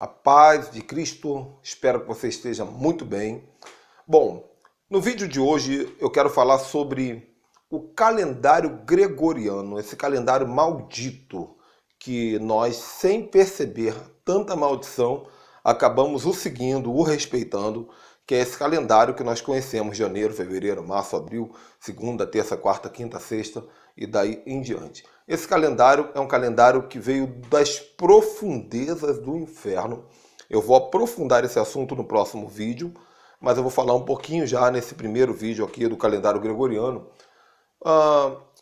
A paz de Cristo, espero que você esteja muito bem. Bom, no vídeo de hoje eu quero falar sobre o calendário gregoriano, esse calendário maldito que nós, sem perceber tanta maldição, acabamos o seguindo, o respeitando, que é esse calendário que nós conhecemos: janeiro, fevereiro, março, abril, segunda, terça, quarta, quinta, sexta e daí em diante. Esse calendário é um calendário que veio das profundezas do inferno. Eu vou aprofundar esse assunto no próximo vídeo, mas eu vou falar um pouquinho já nesse primeiro vídeo aqui do calendário gregoriano.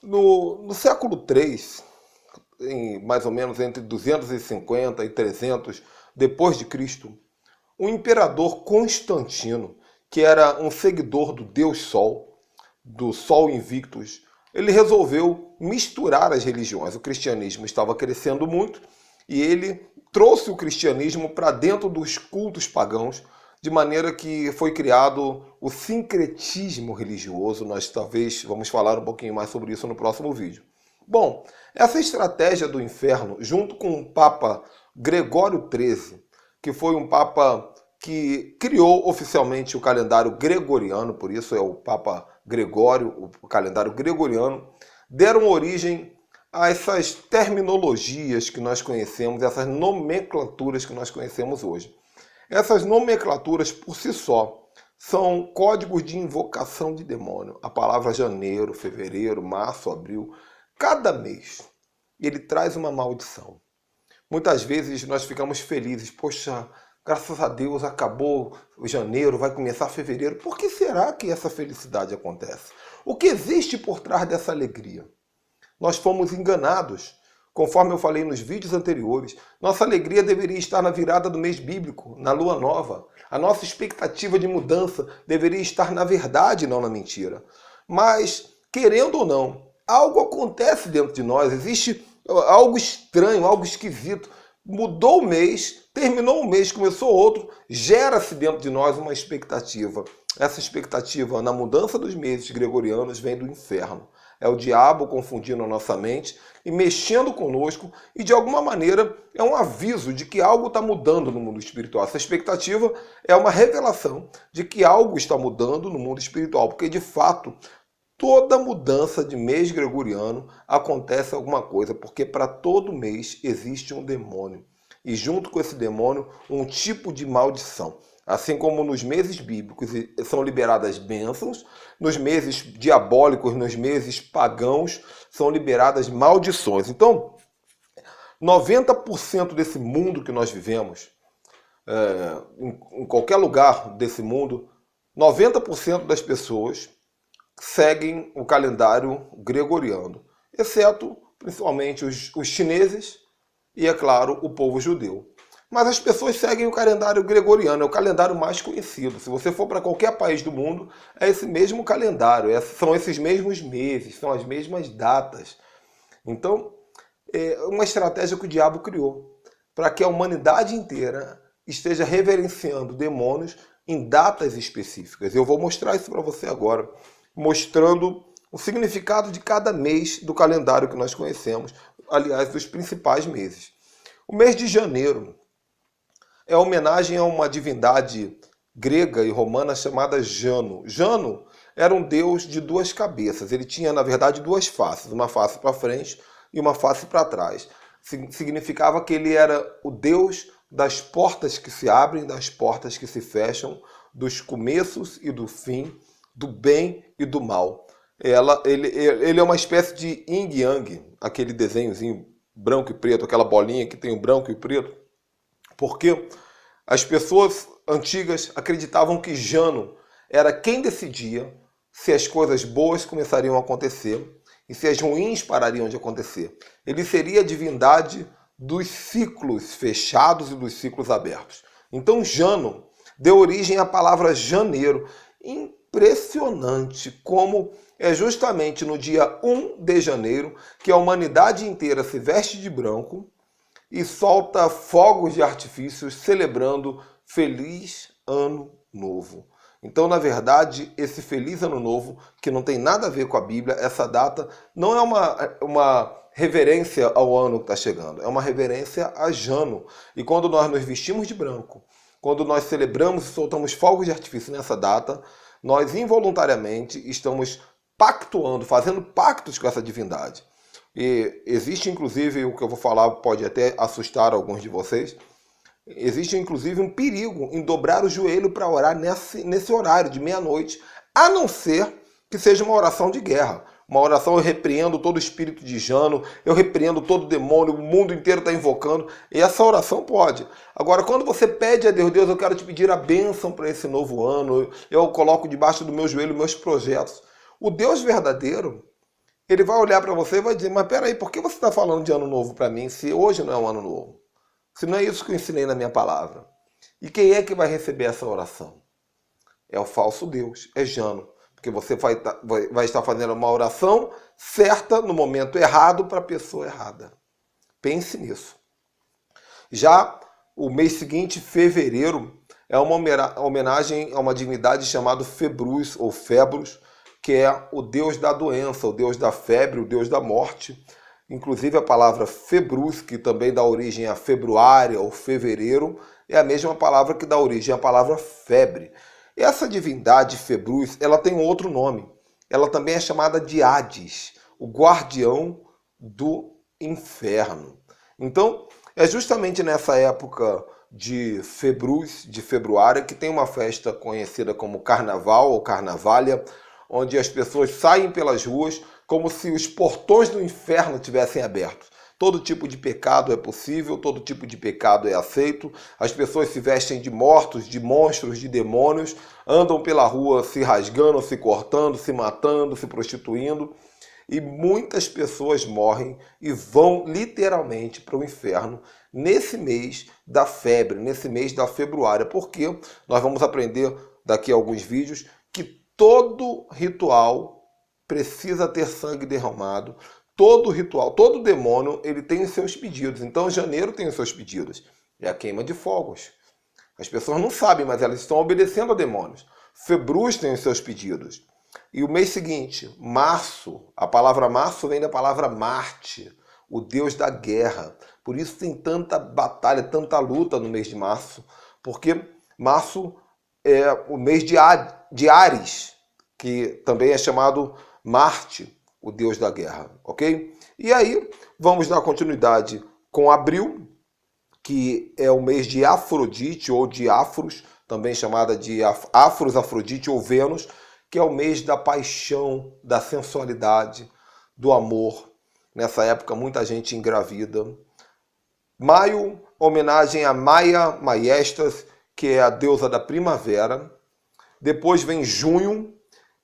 No século III, mais ou menos entre 250 e 300 depois de Cristo, o imperador Constantino, que era um seguidor do Deus Sol, do Sol Invictus, ele resolveu misturar as religiões. O cristianismo estava crescendo muito e ele trouxe o cristianismo para dentro dos cultos pagãos, de maneira que foi criado o sincretismo religioso. Nós talvez vamos falar um pouquinho mais sobre isso no próximo vídeo. Bom, essa estratégia do inferno, junto com o Papa Gregório XIII, que foi um Papa que criou oficialmente o calendário gregoriano, por isso é o Papa Gregório, o calendário gregoriano, deram origem a essas terminologias que nós conhecemos, essas nomenclaturas que nós conhecemos hoje. Essas nomenclaturas, por si só, são códigos de invocação de demônio. A palavra janeiro, fevereiro, março, abril, cada mês, ele traz uma maldição. Muitas vezes nós ficamos felizes, poxa, graças a Deus acabou o janeiro, vai começar fevereiro. Por que será que essa felicidade acontece? O que existe por trás dessa alegria? Nós fomos enganados. Conforme eu falei nos vídeos anteriores, nossa alegria deveria estar na virada do mês bíblico, na lua nova. A nossa expectativa de mudança deveria estar na verdade, não na mentira. Mas, querendo ou não, algo acontece dentro de nós, existe algo estranho, algo esquisito. Mudou o mês, terminou um mês, começou outro, gera-se dentro de nós uma expectativa. Essa expectativa na mudança dos meses gregorianos vem do inferno. É o diabo confundindo a nossa mente e mexendo conosco, e de alguma maneira é um aviso de que algo está mudando no mundo espiritual. Essa expectativa é uma revelação de que algo está mudando no mundo espiritual, porque de fato toda mudança de mês gregoriano acontece alguma coisa, porque para todo mês existe um demônio. E junto com esse demônio, um tipo de maldição. Assim como nos meses bíblicos são liberadas bênçãos, nos meses diabólicos, nos meses pagãos, são liberadas maldições. Então, 90% desse mundo que nós vivemos, em qualquer lugar desse mundo, 90% das pessoas seguem o calendário gregoriano, exceto principalmente os chineses e, é claro, o povo judeu. Mas as pessoas seguem o calendário gregoriano, é o calendário mais conhecido. Se você for para qualquer país do mundo, é esse mesmo calendário, são esses mesmos meses, são as mesmas datas. Então, é uma estratégia que o diabo criou para que a humanidade inteira esteja reverenciando demônios em datas específicas. Eu vou mostrar isso para você agora, mostrando o significado de cada mês do calendário que nós conhecemos, aliás, dos principais meses. O mês de janeiro é homenagem a uma divindade grega e romana chamada Jano. Jano era um deus de duas cabeças. Ele tinha, na verdade, duas faces, uma face para frente e uma face para trás. Significava que ele era o deus das portas que se abrem, das portas que se fecham, dos começos e do fim, do bem e do mal. Ele é uma espécie de yin yang, aquele desenhozinho branco e preto, aquela bolinha que tem o branco e o preto, porque as pessoas antigas acreditavam que Jano era quem decidia se as coisas boas começariam a acontecer e se as ruins parariam de acontecer. Ele seria a divindade dos ciclos fechados e dos ciclos abertos. Então Jano deu origem à palavra janeiro. Impressionante como é justamente no dia 1 de janeiro que a humanidade inteira se veste de branco e solta fogos de artifícios celebrando Feliz Ano Novo. Então, na verdade, esse Feliz Ano Novo, que não tem nada a ver com a Bíblia, essa data não é uma reverência ao ano que está chegando, é uma reverência a Jano. E quando nós nos vestimos de branco, quando nós celebramos e soltamos fogos de artifício nessa data, nós involuntariamente estamos pactuando, fazendo pactos com essa divindade. E existe inclusive, o que eu vou falar pode até assustar alguns de vocês, existe inclusive um perigo em dobrar o joelho para orar nesse horário de meia-noite, a não ser que seja uma oração de guerra. Uma oração, eu repreendo todo espírito de Jano, eu repreendo todo demônio, o mundo inteiro está invocando, e essa oração pode. Agora, quando você pede a Deus, Deus, eu quero te pedir a bênção para esse novo ano, eu coloco debaixo do meu joelho meus projetos. O Deus verdadeiro, ele vai olhar para você e vai dizer, mas peraí, por que você está falando de ano novo para mim, se hoje não é um ano novo? Se não é isso que eu ensinei na minha palavra. E quem é que vai receber essa oração? É o falso Deus, é Jano. Porque você vai estar fazendo uma oração certa no momento errado para a pessoa errada. Pense nisso. Já o mês seguinte, fevereiro, é uma homenagem a uma divindade chamada Februs ou Febros, que é o deus da doença, o deus da febre, o deus da morte. Inclusive a palavra Februs, que também dá origem a februário ou fevereiro, é a mesma palavra que dá origem à palavra febre. Essa divindade Februs, ela tem um outro nome. Ela também é chamada de Hades, o guardião do inferno. Então, é justamente nessa época de Februs, de februário, que tem uma festa conhecida como Carnaval ou Carnavalha, onde as pessoas saem pelas ruas como se os portões do inferno tivessem abertos. Todo tipo de pecado é possível, todo tipo de pecado é aceito. As pessoas se vestem de mortos, de monstros, de demônios, andam pela rua se rasgando, se cortando, se matando, se prostituindo. E muitas pessoas morrem e vão literalmente para o inferno nesse mês da febre, nesse mês da februária. Porque nós vamos aprender daqui a alguns vídeos que todo ritual precisa ter sangue derramado. Todo ritual, todo demônio, ele tem os seus pedidos. Então, janeiro tem os seus pedidos. É a queima de fogos. As pessoas não sabem, mas elas estão obedecendo a demônios. Februz tem os seus pedidos. E o mês seguinte, março, a palavra março vem da palavra Marte, o deus da guerra. Por isso tem tanta batalha, tanta luta no mês de março, porque março é o mês de Áries, que também é chamado Marte, o deus da guerra, ok? E aí, vamos dar continuidade com abril, que é o mês de Afrodite ou de Afros, também chamada de Afros, Afrodite ou Vênus, que é o mês da paixão, da sensualidade, do amor. Nessa época, muita gente engravida. Maio, homenagem a Maia Maiestas, que é a deusa da primavera. Depois vem junho.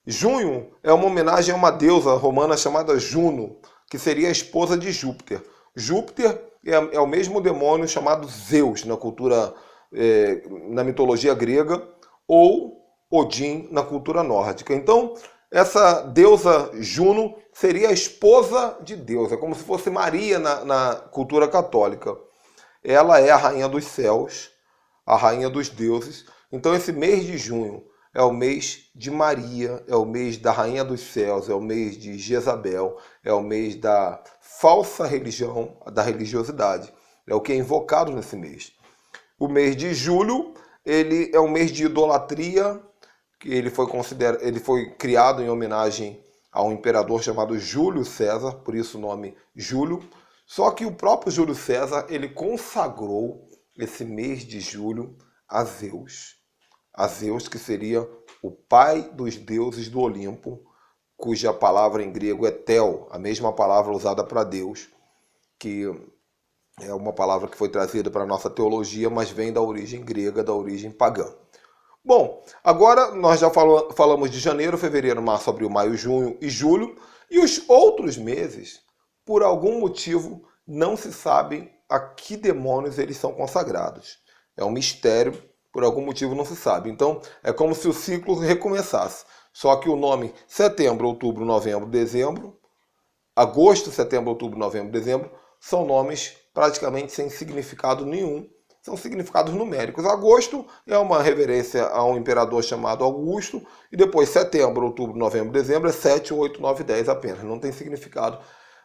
Junho é uma homenagem a uma deusa romana chamada Juno, que seria a esposa de Júpiter. Júpiter é o mesmo demônio chamado Zeus na cultura, na mitologia grega, ou Odin na cultura nórdica. Então, essa deusa Juno seria a esposa de Deus, é como se fosse Maria na cultura católica. Ela é a rainha dos céus, a rainha dos deuses. Então, esse mês de junho é o mês de Maria, é o mês da Rainha dos Céus, é o mês de Jezabel, é o mês da falsa religião, da religiosidade. É o que é invocado nesse mês. O mês de julho, ele é um mês de idolatria, que ele foi criado em homenagem a um imperador chamado Júlio César, por isso o nome Júlio. Só que o próprio Júlio César, ele consagrou esse mês de julho a Zeus. A Zeus, que seria o pai dos deuses do Olimpo, cuja palavra em grego é Tel, a mesma palavra usada para Deus, que é uma palavra que foi trazida para a nossa teologia, mas vem da origem grega, da origem pagã. Bom, agora nós já falamos de janeiro, fevereiro, março, abril, maio, junho e julho, e os outros meses, por algum motivo, não se sabem a que demônios eles são consagrados. É um mistério. Por algum motivo não se sabe. Então, é como se o ciclo recomeçasse. Só que o nome setembro, outubro, novembro, dezembro, agosto, setembro, outubro, novembro, dezembro, são nomes praticamente sem significado nenhum. São significados numéricos. Agosto é uma reverência a um imperador chamado Augusto. E depois setembro, outubro, novembro, dezembro é 7, 8, 9, 10 apenas. Não tem significado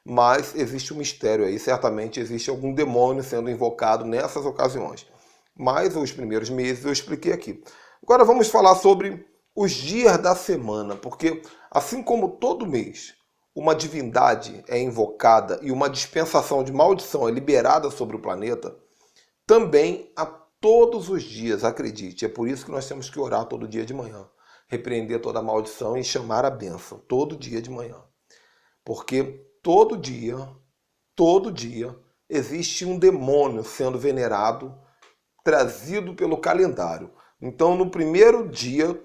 mas existe um mistério aí, certamente existe algum demônio sendo invocado nessas ocasiões. Mas os primeiros meses eu expliquei aqui. Agora vamos falar sobre os dias da semana, porque assim como todo mês uma divindade é invocada e uma dispensação de maldição é liberada sobre o planeta, também a todos os dias, acredite, é por isso que nós temos que orar todo dia de manhã, repreender toda a maldição e chamar a bênção, todo dia de manhã. Porque todo dia, existe um demônio sendo venerado, trazido pelo calendário. Então, no primeiro dia,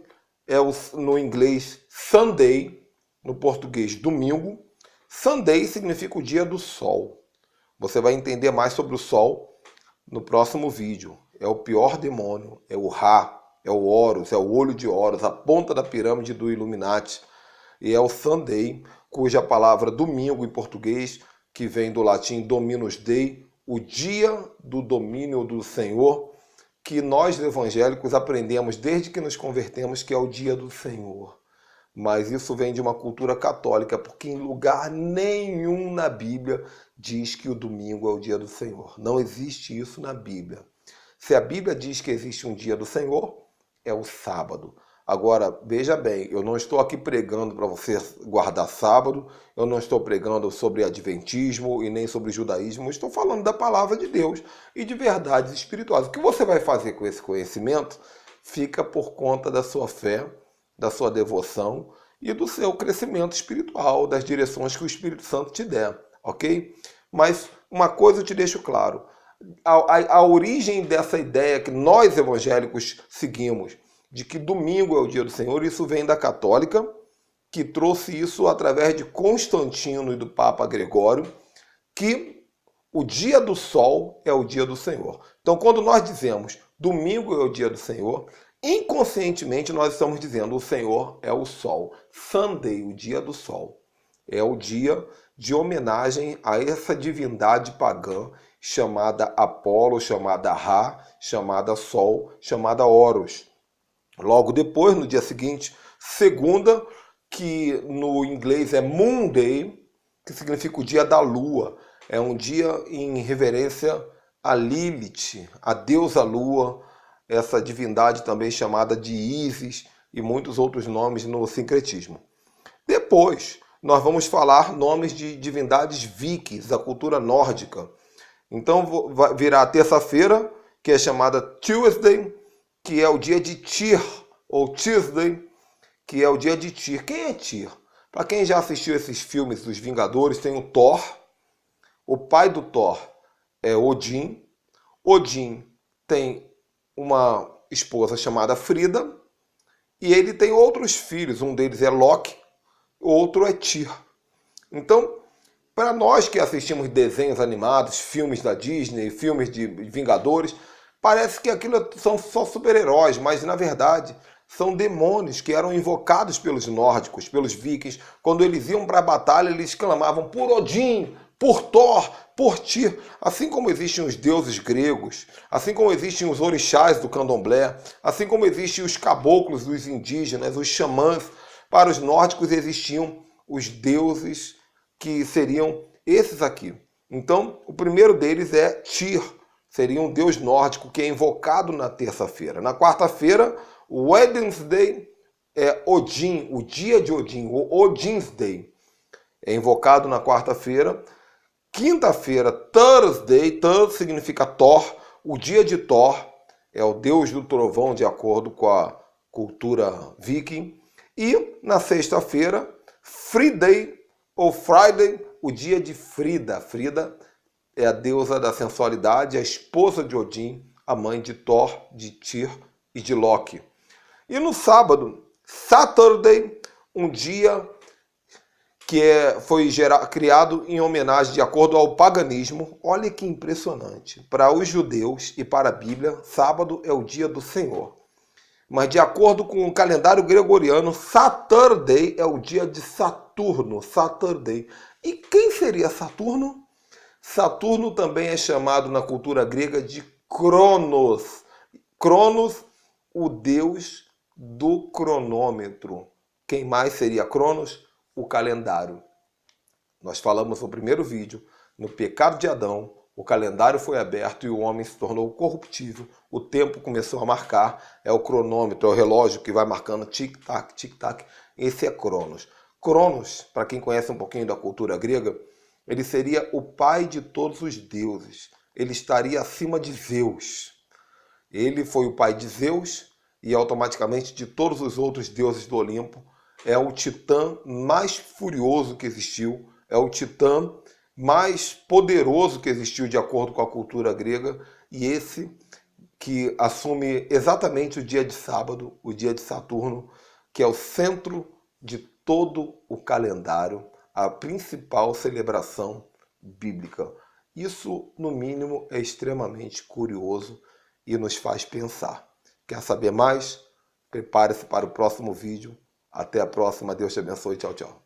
no inglês Sunday, no português domingo. Sunday significa o dia do sol. Você vai entender mais sobre o sol no próximo vídeo. É o pior demônio, é o Ra, é o Horus, é o olho de Horus, a ponta da pirâmide do Illuminati. E é o Sunday, cuja palavra domingo em português, que vem do latim Dominus Dei, o dia do domínio do Senhor, que nós evangélicos aprendemos desde que nos convertemos que é o dia do Senhor. Mas isso vem de uma cultura católica, porque em lugar nenhum na Bíblia diz que o domingo é o dia do Senhor. Não existe isso na Bíblia. Se a Bíblia diz que existe um dia do Senhor, é o sábado. Agora, veja bem, eu não estou aqui pregando para você guardar sábado, eu não estou pregando sobre adventismo e nem sobre judaísmo, eu estou falando da palavra de Deus e de verdades espirituais. O que você vai fazer com esse conhecimento fica por conta da sua fé, da sua devoção e do seu crescimento espiritual, das direções que o Espírito Santo te der, ok? Mas uma coisa eu te deixo claro, a origem dessa ideia que nós evangélicos seguimos, de que domingo é o dia do Senhor, isso vem da católica, que trouxe isso através de Constantino e do Papa Gregório, que o dia do sol é o dia do Senhor. Então, quando nós dizemos domingo é o dia do Senhor, inconscientemente nós estamos dizendo o Senhor é o sol. Sunday, o dia do sol, é o dia de homenagem a essa divindade pagã chamada Apolo, chamada Ra, chamada Sol, chamada Horus. Logo depois, no dia seguinte, segunda, que no inglês é Moon Day, que significa o dia da lua. É um dia em reverência a Lilith, a deusa lua, essa divindade também chamada de Ísis e muitos outros nomes no sincretismo. Depois, nós vamos falar nomes de divindades vikings, da cultura nórdica. Então, virá a terça-feira, que é chamada Tuesday, que é o dia de Tyr, ou Tuesday, que é o dia de Tyr. Quem é Tyr? Para quem já assistiu esses filmes dos Vingadores, tem o Thor. O pai do Thor é Odin. Odin tem uma esposa chamada Frida. E ele tem outros filhos. Um deles é Loki, o outro é Tyr. Então, para nós que assistimos desenhos animados, filmes da Disney, filmes de Vingadores, parece que aquilo são só super-heróis, mas na verdade são demônios que eram invocados pelos nórdicos, pelos vikings. Quando eles iam para a batalha, eles clamavam por Odin, por Thor, por Tyr. Assim como existem os deuses gregos, assim como existem os orixás do candomblé, assim como existem os caboclos dos indígenas, os xamãs, para os nórdicos existiam os deuses que seriam esses aqui. Então, o primeiro deles é Tyr, seria um deus nórdico que é invocado na terça-feira. Na quarta-feira, o Wednesday é Odin, o dia de Odin, o Odin's Day. É invocado na quarta-feira. Quinta-feira, Thursday, Thurs significa Thor, o dia de Thor, é o deus do trovão de acordo com a cultura viking. E na sexta-feira, Friday ou Friday, o dia de Frida. Frida é a deusa da sensualidade, a esposa de Odin, a mãe de Thor, de Tyr e de Loki. E no sábado, Saturday, um dia que foi criado em homenagem de acordo ao paganismo. Olha que impressionante. Para os judeus e para a Bíblia, sábado é o dia do Senhor. Mas de acordo com o calendário gregoriano, Saturday é o dia de Saturno, Saturday. E quem seria Saturno? Saturno também é chamado na cultura grega de Cronos. Cronos, o deus do cronômetro. Quem mais seria Cronos? O calendário. Nós falamos no primeiro vídeo, no pecado de Adão, o calendário foi aberto e o homem se tornou corruptível. O tempo começou a marcar, é o cronômetro, é o relógio que vai marcando tic-tac, tic-tac. Esse é Cronos. Cronos, para quem conhece um pouquinho da cultura grega, ele seria o pai de todos os deuses. Ele estaria acima de Zeus. Ele foi o pai de Zeus e automaticamente de todos os outros deuses do Olimpo. É o titã mais furioso que existiu, é o titã mais poderoso que existiu de acordo com a cultura grega, e esse que assume exatamente o dia de sábado, o dia de Saturno, que é o centro de todo o calendário, a principal celebração bíblica. Isso, no mínimo, é extremamente curioso e nos faz pensar. Quer saber mais? Prepare-se para o próximo vídeo. Até a próxima. Deus te abençoe. Tchau, tchau.